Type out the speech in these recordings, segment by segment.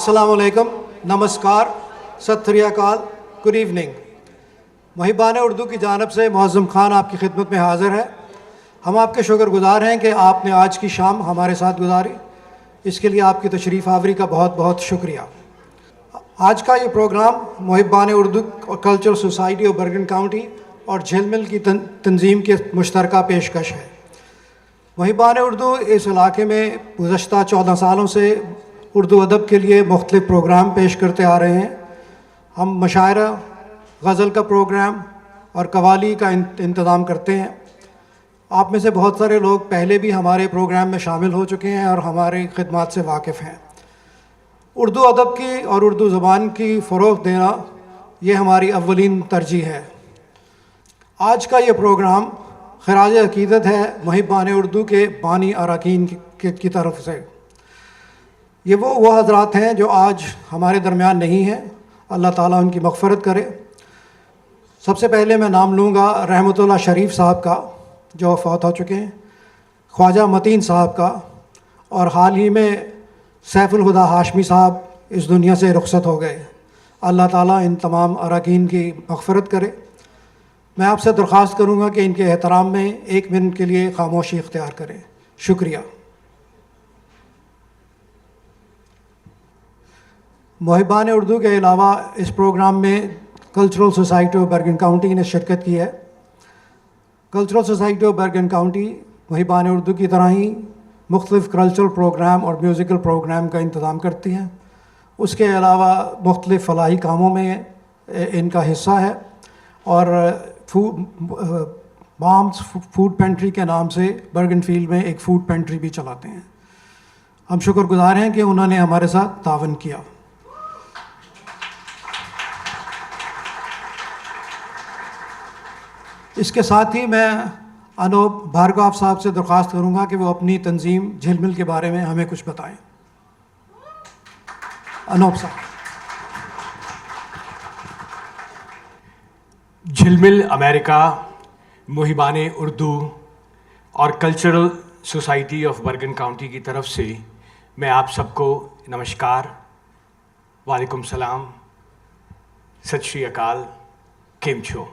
अस्सलाम वालेकुम, नमस्कार, सत श्री अकाल, गुड इवनिंग। मुहिबान उर्दू की जानब से मुअज़्ज़म खान आपकी खिदमत में हाज़िर है। हम आपके शुक्रगुज़ार हैं कि आपने आज की शाम हमारे साथ गुजारी। इसके लिए आपकी तशरीफ़ आवरी का बहुत बहुत शुक्रिया। आज का ये प्रोग्राम मुहिबान उर्दू और cultural society of Bergen county और झिलमिल की तंजीम के मुश्तरका पेशकश है। मुहिबान उर्दू इस इलाके में गुज़श्ता 14 सालों से उर्दू अदब के लिए मुख्तलिफ़ प्रोग्राम पेश करते आ रहे हैं। हम मशायरा, गज़ल का प्रोग्राम और कवाली का इंतज़ाम करते हैं। आप में से बहुत सारे लोग पहले भी हमारे प्रोग्राम में शामिल हो चुके हैं और हमारी खिदमत से वाकिफ़ हैं। उर्दू अदब की और उर्दू ज़बान की फ़रोग़ देना ये हमारी अव्वलीन तरजीह है। आज का ये प्रोग्राम खराज अक़ीदत है मुहिबान उर्दू के बानी अरकान की तरफ से। ये वो हज़रात हैं जो आज हमारे दरमियान नहीं हैं, अल्लाह ताला उनकी मग़फ़िरत करे। सबसे पहले मैं नाम लूँगा रहमतुल्लाह शरीफ साहब का जो फ़ौत हो चुके हैं, ख्वाजा मतीन साहब का, और हाल ही में सैफ़ुल हुदा हाशमी साहब इस दुनिया से रुखसत हो गए। अल्लाह ताला इन तमाम अरकान की मग़फ़िरत करे। मैं आपसे दरख्वास्त करूँगा कि इनके एहतराम में 1 मिनट के लिए खामोशी इख्तियार करें। शुक्रिया। मुहिबान उर्दू के अलावा इस प्रोग्राम में cultural society of Bergen county ने शिरकत की है। Cultural society of Bergen county Muhibban Urdu की तरह ही मुख्तलिफ़ कल्चरल प्रोग्राम और म्यूज़िकल प्रोग्राम का इंतज़ाम करती हैं। उसके अलावा मुख्तलिफ़ फ़लाही कामों में इनका हिस्सा है और बाम्स फूड पेंट्री के नाम से बर्गन फील्ड में एक फ़ूड पेंट्री भी चलाते हैं। हम शुक्रगुज़ार हैं कि उन्होंने हमारे साथ तावन किया। इसके साथ ही मैं अनूप भार्गव साहब से दरख्वास्त करूँगा कि वो अपनी तंजीम झिलमिल के बारे में हमें कुछ बताएं। अनूप साहब। झिलमिल अमेरिका, मुहिबान उर्दू और cultural society of Bergen county की तरफ से मैं आप सबको नमस्कार, वालेकुम सलाम, सत श्री अकाल, केम छो।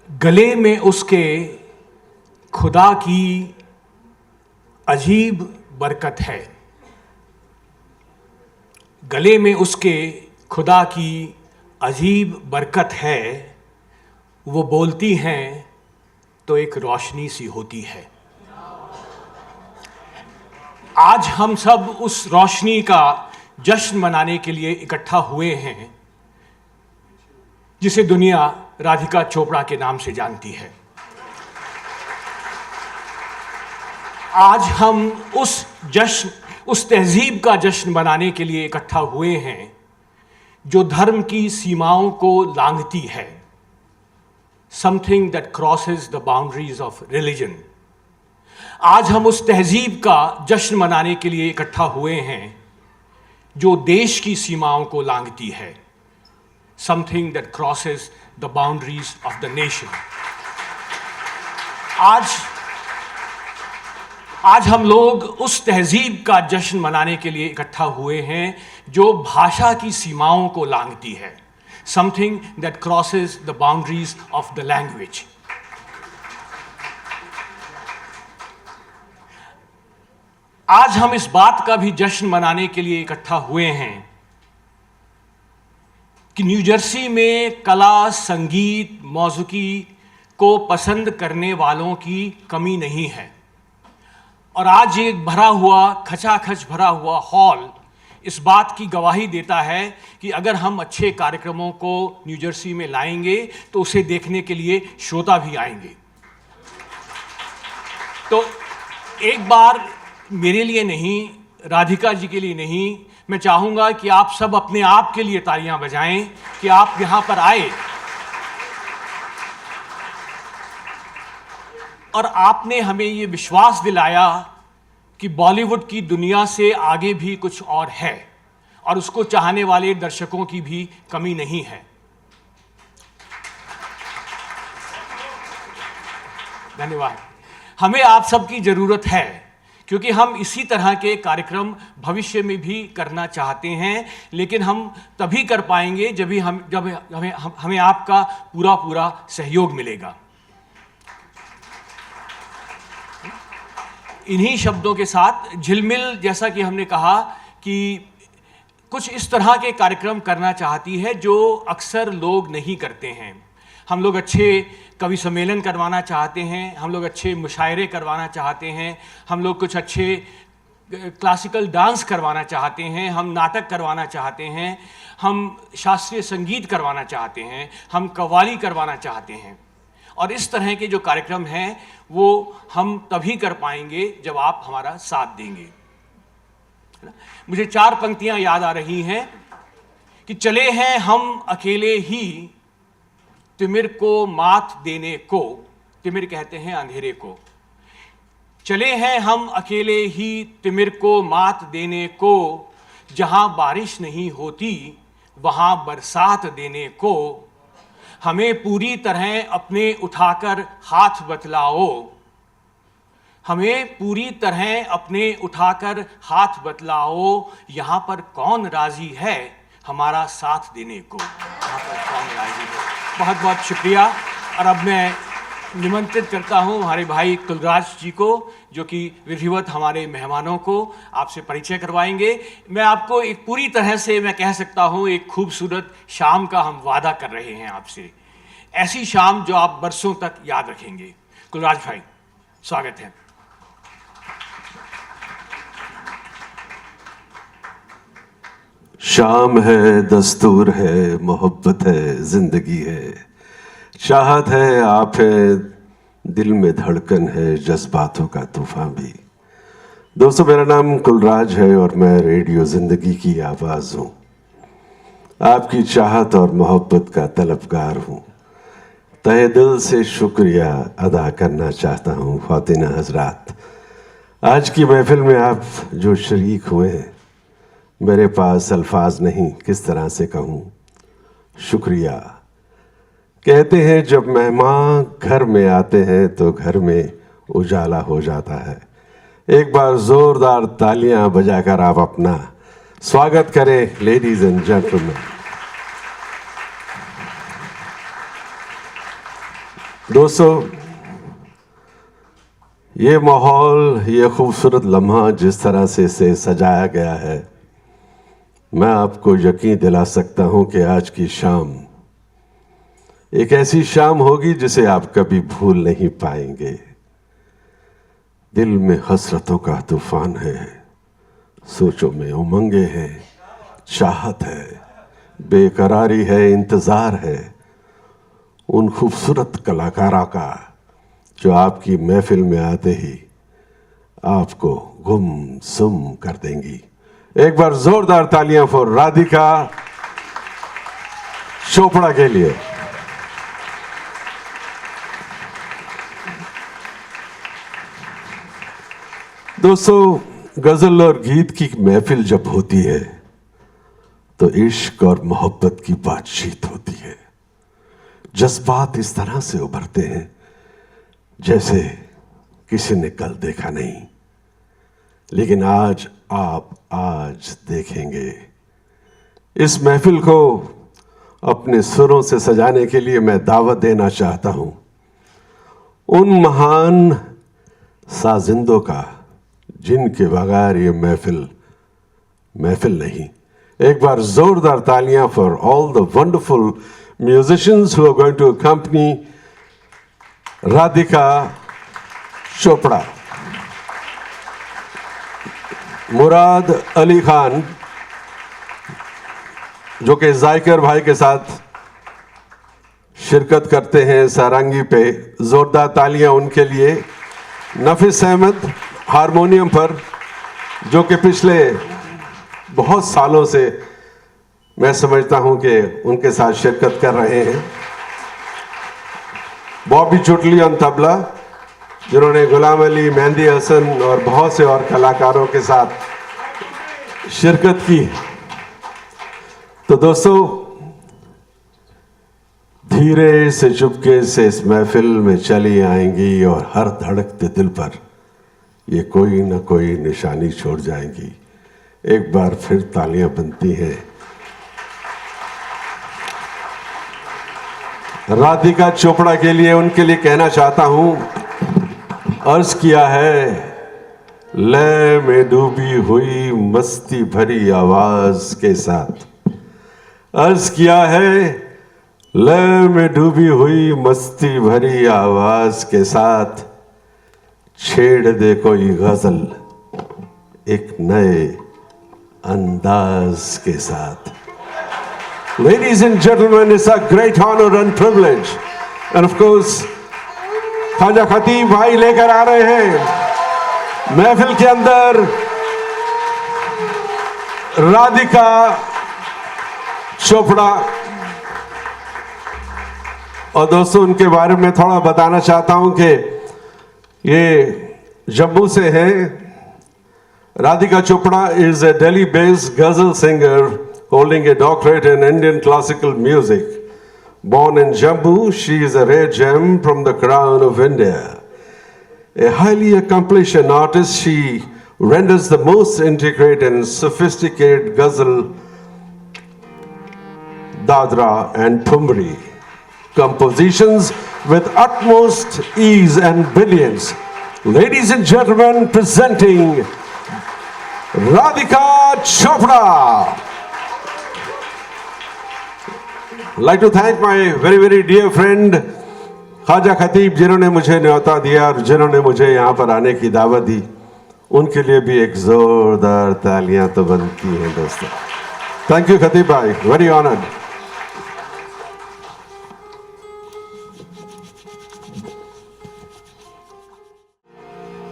गले में उसके खुदा की अजीब बरकत है। गले में उसके खुदा की अजीब बरकत है। वो बोलती हैं तो एक रोशनी सी होती है। आज हम सब उस रोशनी का जश्न मनाने के लिए इकट्ठा हुए हैं जिसे दुनिया राधिका चोपड़ा के नाम से जानती है। आज हम उस तहजीब का जश्न मनाने के लिए इकट्ठा हुए हैं जो धर्म की सीमाओं को लांघती है। Something that crosses the boundaries of religion. आज हम उस तहजीब का जश्न मनाने के लिए इकट्ठा हुए हैं जो देश की सीमाओं को लांघती है। Something that crosses the boundaries of the nation. आज हम लोग उस तहजीब का जश्न मनाने के लिए इकट्ठा हुए हैं जो भाषा की सीमाओं को लांघती है। Something that crosses the boundaries of the language. आज हम इस बात का भी जश्न मनाने के लिए इकट्ठा हुए हैं कि न्यू जर्सी में कला, संगीत, मौसीकी को पसंद करने वालों की कमी नहीं है। और आज एक भरा हुआ, खचाखच भरा हुआ हॉल इस बात की गवाही देता है कि अगर हम अच्छे कार्यक्रमों को न्यू जर्सी में लाएंगे तो उसे देखने के लिए श्रोता भी आएंगे। तो एक बार मेरे लिए नहीं, राधिका जी के लिए नहीं, मैं चाहूंगा कि आप सब अपने आप के लिए तालियां बजाएं कि आप यहां पर आए और आपने हमें ये विश्वास दिलाया कि बॉलीवुड की दुनिया से आगे भी कुछ और है और उसको चाहने वाले दर्शकों की भी कमी नहीं है। धन्यवाद। हमें आप सबकी ज़रूरत है, क्योंकि हम इसी तरह के कार्यक्रम भविष्य में भी करना चाहते हैं, लेकिन हम तभी कर पाएंगे जब हमें आपका पूरा पूरा सहयोग मिलेगा। इन्हीं शब्दों के साथ झिलमिल, जैसा कि हमने कहा कि कुछ इस तरह के कार्यक्रम करना चाहती है जो अक्सर लोग नहीं करते हैं। हम लोग अच्छे कवि सम्मेलन करवाना चाहते हैं, हम लोग अच्छे मुशायरे करवाना चाहते हैं, हम लोग कुछ अच्छे क्लासिकल डांस करवाना चाहते हैं, हम नाटक करवाना चाहते हैं, हम शास्त्रीय संगीत करवाना चाहते हैं, हम कव्वाली करवाना चाहते हैं। और इस तरह के जो कार्यक्रम हैं वो हम तभी कर पाएंगे जब आप हमारा साथ देंगे। मुझे 4 पंक्तियां याद आ रही हैं कि चले हैं हम अकेले ही तिमिर को मात देने को, तिमिर कहते हैं अंधेरे को, चले हैं हम अकेले ही तिमिर को मात देने को, जहां बारिश नहीं होती वहां बरसात देने को, हमें पूरी तरह अपने उठाकर हाथ बतलाओ, हमें पूरी तरह अपने उठाकर हाथ बतलाओ, यहाँ पर कौन राजी है हमारा साथ देने को, यहाँ पर कौन राजी है। बहुत बहुत शुक्रिया। और अब मैं निमंत्रित करता हूँ हमारे भाई कुलराज जी को, जो कि विधिवत हमारे मेहमानों को आपसे परिचय करवाएंगे। मैं आपको एक पूरी तरह से मैं कह सकता हूँ एक खूबसूरत शाम का हम वादा कर रहे हैं आपसे, ऐसी शाम जो आप बरसों तक याद रखेंगे। कुलराज भाई, स्वागत है। शाम है, दस्तूर है, मोहब्बत है, जिंदगी है, चाहत है, आप है, दिल में धड़कन है, जज्बातों का तूफान भी। दोस्तों, मेरा नाम कुलराज है और मैं रेडियो जिंदगी की आवाज़ हूँ, आपकी चाहत और मोहब्बत का तलबगार हूँ। तहे दिल से शुक्रिया अदा करना चाहता हूँ ख्वातीन हजरात, आज की महफिल में आप जो शरीक हुए हैं, मेरे पास अल्फाज नहीं किस तरह से कहूँ शुक्रिया। कहते हैं जब मेहमान घर में आते हैं तो घर में उजाला हो जाता है। एक बार जोरदार तालियां बजाकर आप अपना स्वागत करें लेडीज एंड जेंटलमैन। दोस्तों, ये माहौल, ये खूबसूरत लम्हा जिस तरह से इसे सजाया गया है, मैं आपको यकीन दिला सकता हूं कि आज की शाम एक ऐसी शाम होगी जिसे आप कभी भूल नहीं पाएंगे। दिल में हसरतों का तूफान है, सोचों में उमंगे हैं, चाहत है, बेकरारी है, इंतज़ार है उन खूबसूरत कलाकारों का जो आपकी महफिल में आते ही आपको गुमसुम कर देंगी। एक बार जोरदार तालियां फॉर राधिका चोपड़ा के लिए। दोस्तों, गजल और गीत की महफिल जब होती है तो इश्क और मोहब्बत की बातचीत होती है। जज्बात इस तरह से उभरते हैं जैसे किसी ने कल देखा नहीं, लेकिन आज आप आज देखेंगे। इस महफिल को अपने सुरों से सजाने के लिए मैं दावत देना चाहता हूं उन महान साजिंदों का जिनके बगैर ये महफिल नहीं। एक बार जोरदार तालियां for all the wonderful musicians who are going to accompany Radhika Chopra. Murad Ali Khan, जो कि जायकर भाई के साथ शिरकत करते हैं सारंगी पे, जोरदार तालियां उनके लिए। नफीस अहमद हारमोनियम पर, जो कि पिछले बहुत सालों से मैं समझता हूं कि उनके साथ शिरकत कर रहे हैं। बॉबी चुटली ऑन तबला, जिन्होंने गुलाम अली, मेहंदी हसन और बहुत से और कलाकारों के साथ शिरकत की। तो दोस्तों, धीरे से चुपके से इस महफिल में चली आएंगी और हर धड़कते दिल पर ये कोई ना कोई निशानी छोड़ जाएंगी। एक बार फिर तालियां बनती हैं। राधिका चोपड़ा के लिए, उनके लिए कहना चाहता हूं, अर्ज किया है, लय में डूबी हुई मस्ती भरी आवाज के साथ। अर्ज किया है, लय में डूबी हुई मस्ती भरी आवाज के साथ, छेड़ दे कोई गजल एक नए अंदाज के साथ। Ladies and gentlemen, it's a great honor and privilege, and of course, Khwaja खतीब भाई लेकर आ रहे हैं महफिल के अंदर राधिका चोपड़ा। और दोस्तों, उनके बारे में थोड़ा बताना चाहता हूं कि ये जम्मू से हैं। Radhika Chopra is a Delhi-based ghazal singer holding a doctorate in Indian classical music. Born in Jammu, she is a rare gem from the crown of India. A highly accomplished artist, she renders the most intricate and sophisticated ghazal, dadra and thumri compositions with utmost ease and brilliance. Ladies and gentlemen, presenting Radhika Chopra. I'd like to thank my very, very dear friend Khwaja खतीब, जिन्होंने मुझे न्योता दिया और जिन्होंने मुझे यहाँ पर आने की दावत दी। उनके लिए भी एक जोरदार तालियां तो बनती हैं दोस्तों। थैंक यू खतीब भाई, वेरी ऑनर्ड।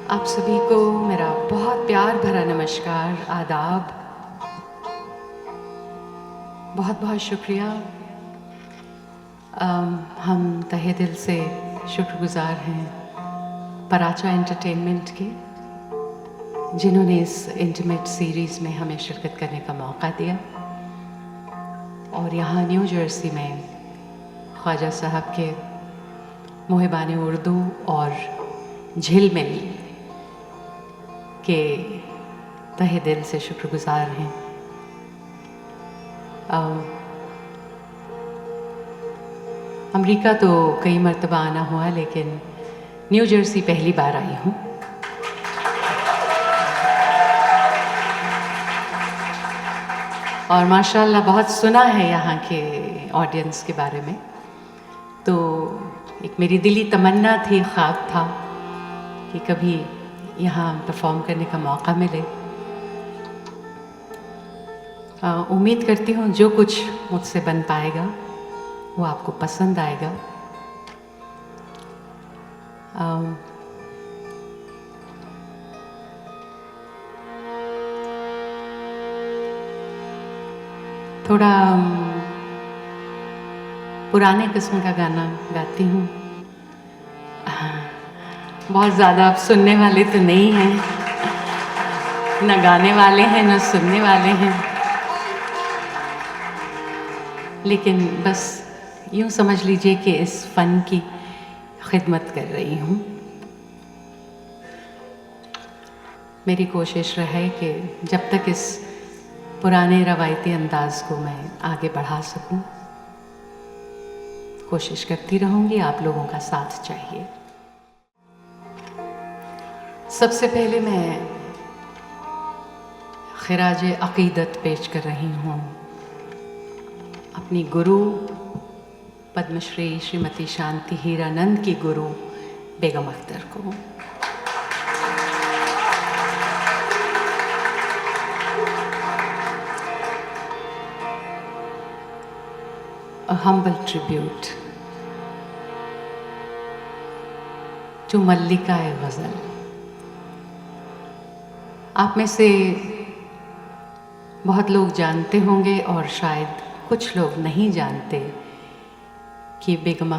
आप सभी को मेरा बहुत प्यार भरा नमस्कार, आदाब, बहुत बहुत शुक्रिया। हम तहे दिल से शुक्रगुजार हैं पराचा एंटरटेनमेंट के, जिन्होंने इस इंटीमेट सीरीज़ में हमें शिरकत करने का मौका दिया। और यहाँ न्यू जर्सी में ख्वाजा साहब के मुहिबान उर्दू और झिलमिल के तहे दिल से शुक्रगुजार हैं। अमेरिका तो कई मर्तबा आना हुआ, लेकिन न्यू जर्सी पहली बार आई हूँ। और माशाल्लाह बहुत सुना है यहाँ के ऑडियंस के बारे में, तो एक मेरी दिली तमन्ना थी, ख्वाब था कि कभी यहाँ परफॉर्म करने का मौका मिले। उम्मीद करती हूँ जो कुछ मुझसे बन पाएगा वो आपको पसंद आएगा। थोड़ा पुराने किस्म का गाना गाती हूँ। बहुत ज़्यादा आप सुनने वाले तो नहीं हैं, न गाने वाले हैं न सुनने वाले हैं, लेकिन बस यूँ समझ लीजिए कि इस फ़न की खिदमत कर रही हूँ। मेरी कोशिश रहे कि जब तक इस पुराने रवायती अंदाज को मैं आगे बढ़ा सकूं, कोशिश करती रहूँगी। आप लोगों का साथ चाहिए। सबसे पहले मैं खिराज अक़ीदत पेश कर रही हूँ अपनी गुरु पद्मश्री श्रीमती शांति हीरानंद की गुरु बेगम अख्तर को। A humble tribute to मल्लिका-ए-ग़ज़ल। आप में से बहुत लोग जानते होंगे और शायद कुछ लोग नहीं जानते कि बेगम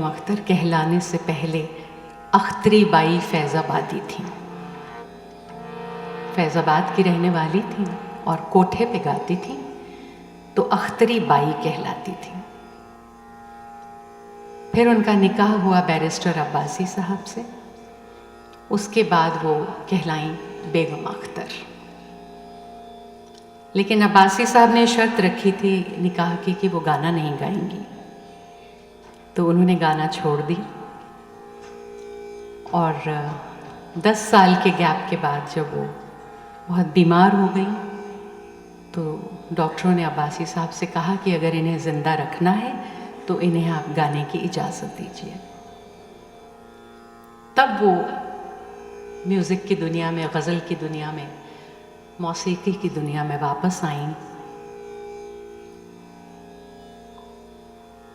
अख्तर कहलाने से पहले अख्तरी बाई फैज़ाबादी थी। फैज़ाबाद की रहने वाली थी और कोठे पे गाती थी। तो अख्तरी बाई कहलाती थी। फिर उनका निकाह हुआ बैरिस्टर अब्बासी साहब से, उसके बाद वो कहलाईं बेगम अख्तर। लेकिन अब्बासी साहब ने शर्त रखी थी निकाह की कि वो गाना नहीं गाएंगी, तो उन्होंने गाना छोड़ दी। और 10 साल के गैप के बाद जब वो बहुत बीमार हो गई तो डॉक्टरों ने अब्बासी साहब से कहा कि अगर इन्हें ज़िंदा रखना है तो इन्हें आप गाने की इजाज़त दीजिए। तब वो म्यूज़िक की दुनिया में, गज़ल की दुनिया में, मौसीकी की दुनिया में वापस आईं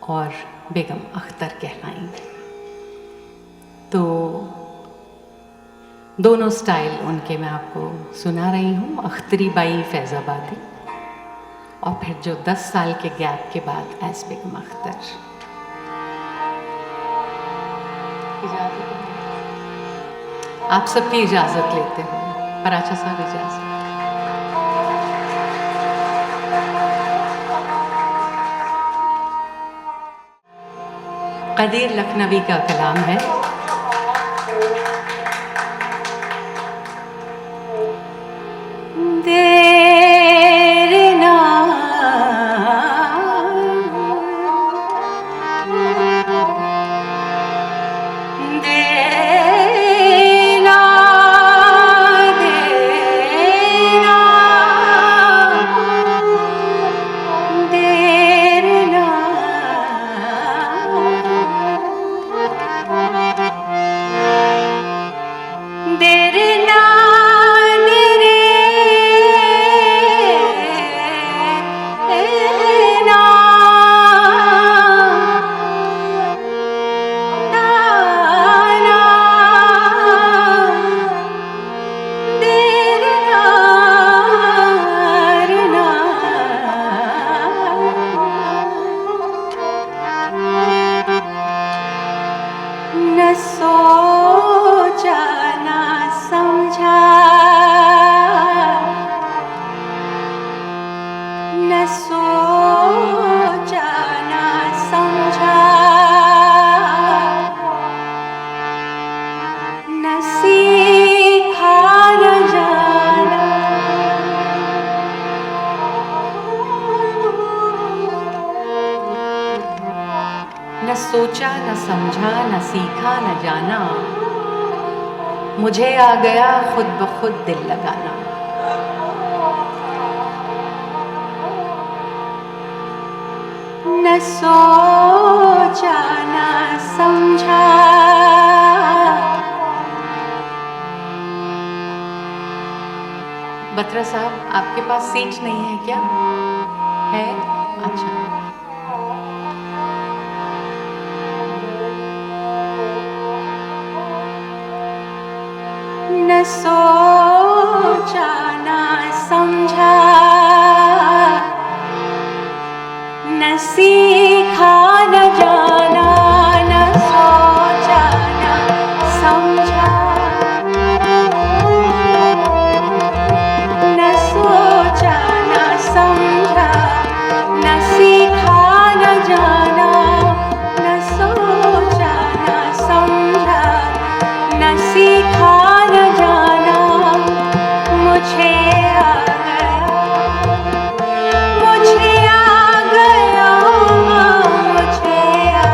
और बेगम अख्तर कहलाईं। तो दोनों स्टाइल उनके मैं आपको सुना रही हूँ, अख्तरी बाई फैज़ाबादी, और फिर जो 10 साल के गैप के बाद एस बेगम अख्तर। इजाज़त आप सबकी इजाज़त लेते हो, पराचा साहब इजाज़त। कदीर लखनवी का कलाम है। न सोचा न समझा न सीखा न जाना, मुझे आ गया खुद ब खुद दिल लगाना। न सोचा न समझा। बत्रा साहब, आपके पास सीट नहीं है क्या? है? अच्छा। न सोचा न समझा, न सीखा न जाना, न सोचा न समझा, न सोचा न समझा, न सीखा न जाना, न सोचा न समझा, न सीखा न जाना। मुझे आ गया, मुझे आ गया, मुझे आ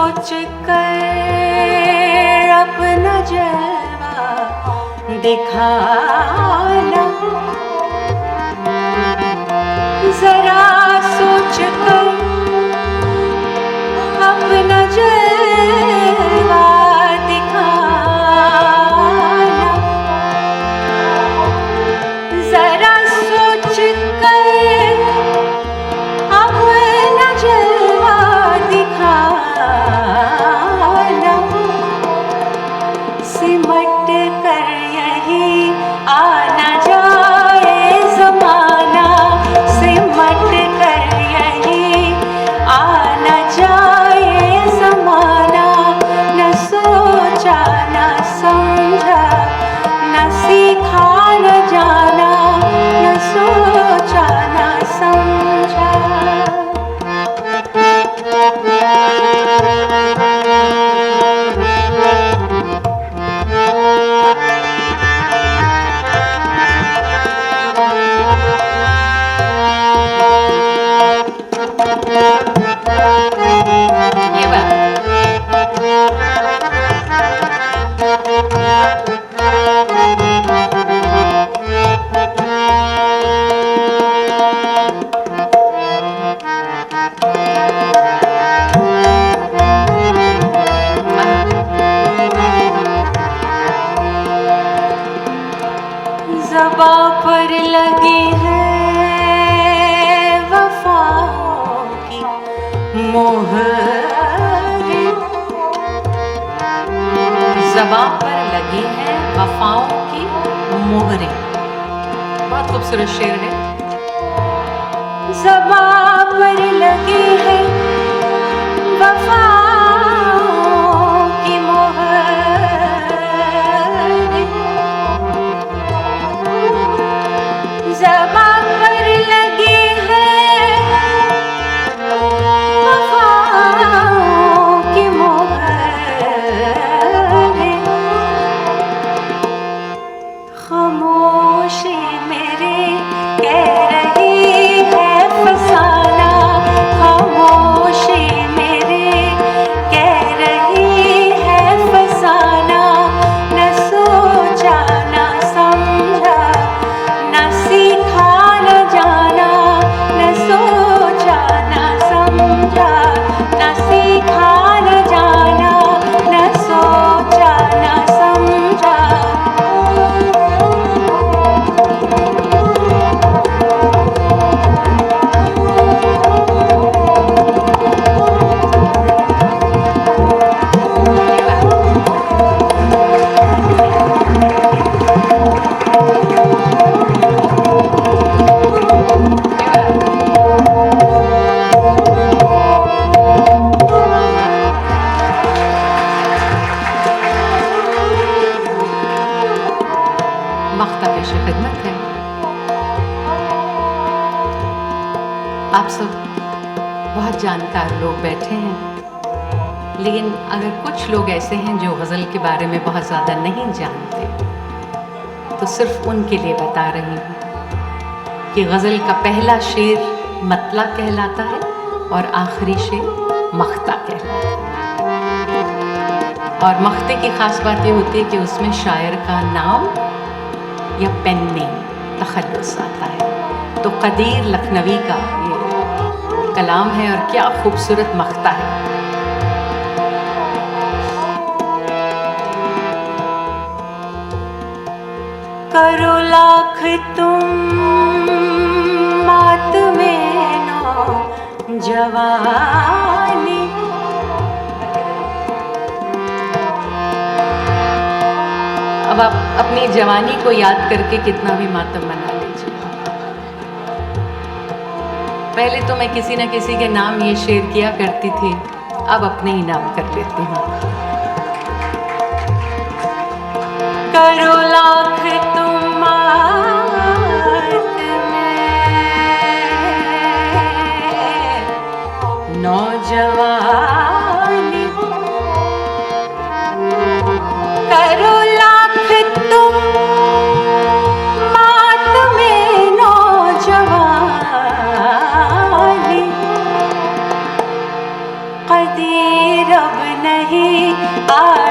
सोच कर अपना जलवा दिखाना, जरा सोच कर अपना जलवा दिखाना, जरा सोच कर अपना जलवा दिखाना, सिमट कर यही आना जाए ज़माना, सिमट कर यही आना जाए ज़माना, न सोचा न समझा न सीखा न जाना, न सोचा न समझा। ये बात ज़बां पर लगी है वफ़ाओं की मोहर, ज़बां पर लगी है वफ़ाओं की मोहरें। बहुत खूबसूरत शेर है। ज़बां पर लगी है वफ़ाओं की मोहर, ज़बां पर लगी है वफ़ाओं की मोहर, खामोशी मेरे कह रही है फसाना, खामोशी मेरे कह रही है फसाना, न सोचा न समझा न सीखा न जाना, न सोचा न समझा न सीखा न जाना, न सोचा न समझा। मख्ता पेश खिदमत है। आप सब बहुत जानकार लोग बैठे हैं, लेकिन अगर कुछ लोग ऐसे हैं जो गज़ल के बारे में बहुत ज़्यादा नहीं जानते, तो सिर्फ उनके लिए बता रही हूँ कि गज़ल का पहला शेर मतला कहलाता है और आखिरी शेर मख्ता कहलाता है। और मख्ते की ख़ास बात ये होती है कि उसमें शायर का नाम या पेन नेम तखल्लुस आता है। तो कदीर लखनवी का ये कलाम है और क्या खूबसूरत मख्ता है। करो लाख तुम मात में नो जवानी, अब आप अपनी जवानी को याद करके कितना भी मातम मना लीजिए। पहले तो मैं किसी न किसी के नाम ये शेर किया करती थी, अब अपने ही नाम कर लेती हूँ। करो लाख तुम मात में नौजवानी, करो लाख तुम मात में नौजवानी, कदीर अब आज